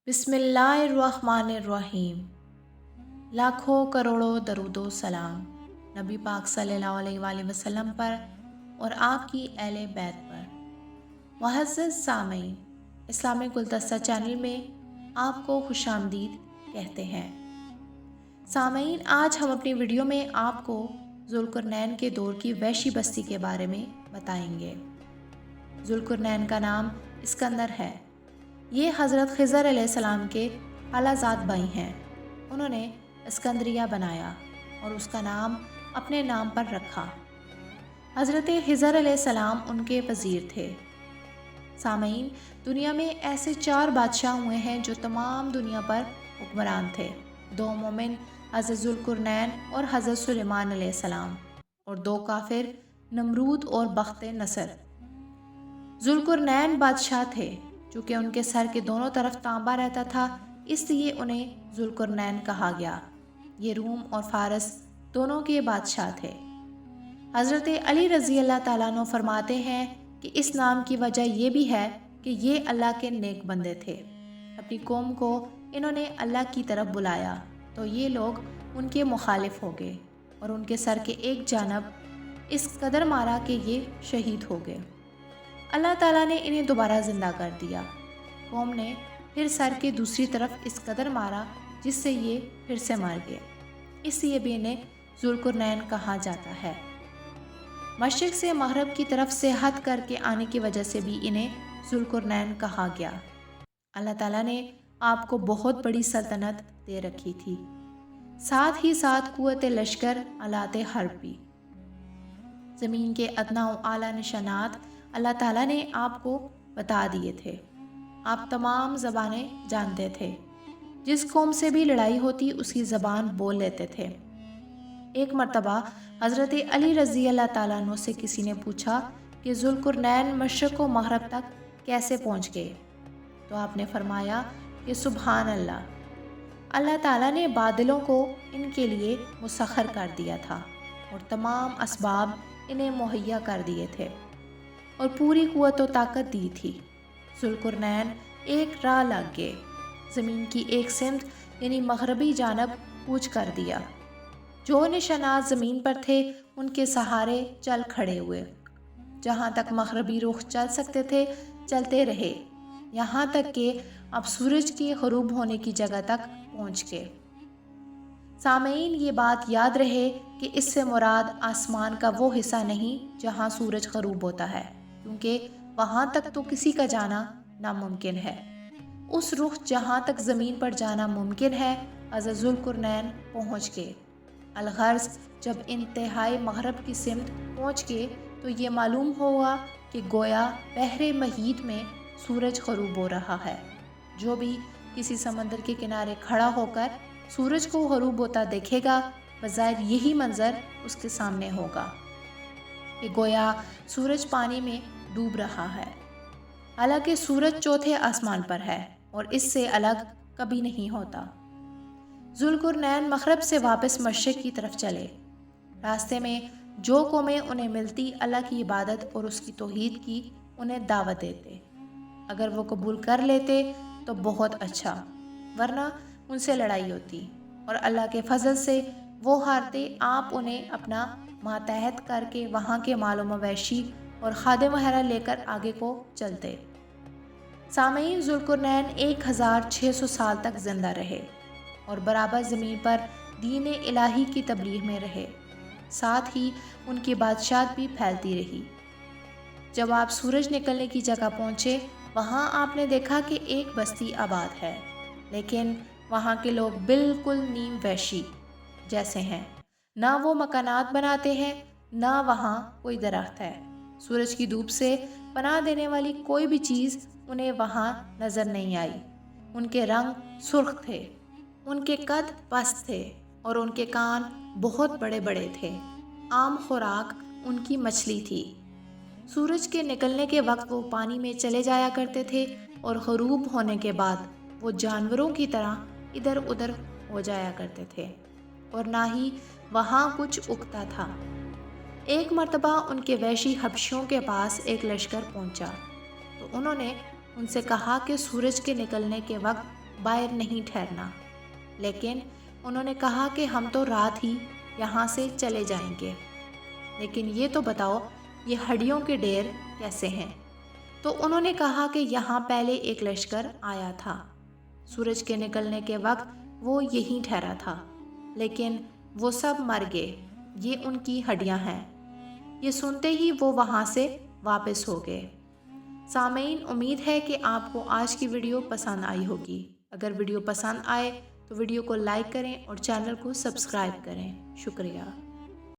बिस्मिल्लाहिर्रहमानिर्रहीम। लाखों करोड़ों दरूदो सलाम नबी पाक सल्लल्लाहु अलैहि वसल्लम पर और आपकी अहले बैत पर। मुअज़्ज़ज़ सामीन, इस्लामिक गुलदस्ता चैनल में आपको खुशामदीद कहते हैं। सामीन, आज हम अपनी वीडियो में आपको ज़ुल्क़रनैन के दौर की वहशी बस्ती के बारे में बताएंगे। ज़ुल्क़रनैन का नाम इस्कंदर है। ये हज़रत ख़िज़र अलैहिस्सलाम के खालाज़ाद भाई हैं। उन्होंने इस्कंदरिया बनाया और उसका नाम अपने नाम पर रखा। हज़रत ख़िज़र अलैहिस्सलाम उनके वज़ीर थे। सामीन, दुनिया में ऐसे 4 बादशाह हुए हैं जो तमाम दुनिया पर हुक्मरान थे। 2 मोमिन, हज़रत ज़ुल्क़रनैन और हज़रत सुलेमान अलैहिस्सलाम, और 2 काफिर, नमरूद और बख्त नसर। ज़ुल्क़रनैन बादशाह थे। चूँकि उनके सर के दोनों तरफ तांबा रहता था, इसलिए उन्हें ज़ुल्क़रनैन कहा गया। ये रूम और फारस दोनों के बादशाह थे। हज़रत अली रज़ी अल्लाह ताला अन्हु फरमाते हैं कि इस नाम की वजह यह भी है कि ये अल्लाह के नेक बंदे थे। अपनी कौम को इन्होंने अल्लाह की तरफ बुलाया तो ये लोग उनके मुखालिफ हो गए और उनके सर के एक जानब इस कदर मारा कि ये शहीद हो गए। अल्लाह ताला ने इन्हें दोबारा ज़िंदा कर दिया। कौम ने फिर सर के दूसरी तरफ इस कदर मारा जिससे ये फिर से मर गए। इसलिए भी इन्हें ज़ुल्क़रनैन कहा जाता है। मशरिक़ से मग़रिब की तरफ से हद करके आने की वजह से भी इन्हें ज़ुल्क़रनैन कहा गया। अल्लाह ताला ने आपको बहुत बड़ी सल्तनत दे रखी थी, साथ ही साथ कुव्वत लश्कर, आलात हर्ब भी। ज़मीन के अदना व आला निशानात अल्लाह ताला ने आपको बता दिए थे। आप तमाम ज़बानें जानते थे। जिस कौम से भी लड़ाई होती उसकी ज़बान बोल लेते थे। एक मर्तबा हज़रत अली रज़ी अल्लाह ताला अन्हु से किसी ने पूछा कि ज़ुल्क़रनैन मशरिक़ व मग़रिब तक कैसे पहुँच गए, तो आपने फरमाया कि सुबहान अल्लाह, अल्लाह ताला ने बादलों को इनके लिए मुसख्खर कर दिया था और तमाम असबाब इन्हें मुहैया कर दिए थे और पूरी कुव्वत व ताकत दी थी। ज़ुल्क़रनैन एक राह लग गए। ज़मीन की एक सिमत यानी मग़रबी जानब कूच कर दिया। जो निशानात ज़मीन पर थे उनके सहारे चल खड़े हुए। जहाँ तक मग़रबी रुख चल सकते थे चलते रहे, यहाँ तक कि अब सूरज के ग़ुरूब होने की जगह तक पहुँच गए। सामीन, ये बात याद रहे कि इससे मुराद आसमान का वो हिस्सा नहीं जहाँ सूरज ग़रूब होता है, क्योंकि वहाँ तक तो किसी का जाना नामुमकिन है। उस रुख जहाँ तक ज़मीन पर जाना मुमकिन है हज़रत ज़ुल्क़रनैन पहुँच गए। अलग़र्ज़ जब इंतहाई मग़रिब की सिमत पहुँच गए तो ये मालूम हुआ कि गोया बहरे महीत में सूरज ग़रूब हो रहा है। जो भी किसी समंदर के किनारे खड़ा होकर सूरज को ग़रूब होता देखेगा, बज़ाहिर यही मंज़र उसके सामने होगा कि गोया सूरज पानी में डूब रहा है। हालांकि सूरज चौथे आसमान पर है और इससे अलग कभी नहीं होता। ज़ुल्क़रनैन मग़रिब से वापस मशरिक़ की तरफ चले। रास्ते में जो कौमें उन्हें मिलती अल्लाह की इबादत और उसकी तौहीद की उन्हें दावत देते। अगर वो कबूल कर लेते तो बहुत अच्छा, वरना उनसे लड़ाई होती और अल्लाह के फजल से वो हारते। आप उन्हें अपना मातहत करके वहाँ के मालो मवेशी और खादिम वगैरह लेकर आगे को चलते। सामीन, ज़ुल्क़रनैन 1600 साल तक ज़िंदा रहे और बराबर ज़मीन पर दीन इलाही की तबलीग में रहे। साथ ही उनकी बादशाहत भी फैलती रही। जब आप सूरज निकलने की जगह पहुँचे, वहाँ आपने देखा कि एक बस्ती आबाद है, लेकिन वहाँ के लोग बिल्कुल नीम वैशी जैसे हैं। ना वो मकानात बनाते हैं, ना वहाँ कोई दरख्त है। सूरज की धूप से पनाह देने वाली कोई भी चीज़ उन्हें वहाँ नज़र नहीं आई। उनके रंग सुर्ख थे, उनके कद पस्त थे और उनके कान बहुत बड़े बड़े थे। आम खुराक उनकी मछली थी। सूरज के निकलने के वक्त वो पानी में चले जाया करते थे और ग़रूब होने के बाद वो जानवरों की तरह इधर उधर हो जाया करते थे और ना ही वहाँ कुछ उगता था। एक मर्तबा उनके वैशी हबशियों के पास एक लश्कर पहुँचा तो उन्होंने उनसे कहा कि सूरज के निकलने के वक्त باہر نہیں ٹھہرنا، لیکن انہوں نے کہا کہ ہم تو رات ہی یہاں سے چلے جائیں گے، لیکن یہ تو بتاؤ یہ ہڈیوں کے ڈھیر کیسے ہیں؟ تو انہوں نے کہا کہ یہاں پہلے ایک لشکر آیا تھا، سورج کے نکلنے کے وقت وہ یہیں ٹھہرا تھا، لیکن وہ سب مر گئے، یہ ان کی ہڈیاں ہیں۔ یہ سنتے ہی وہ وہاں سے واپس ہو گئے۔ سامعین، امید ہے کہ آپ کو آج کی ویڈیو پسند آئی ہوگی۔ اگر ویڈیو پسند آئے تو ویڈیو کو لائک کریں اور چینل کو سبسکرائب کریں۔ شکریہ۔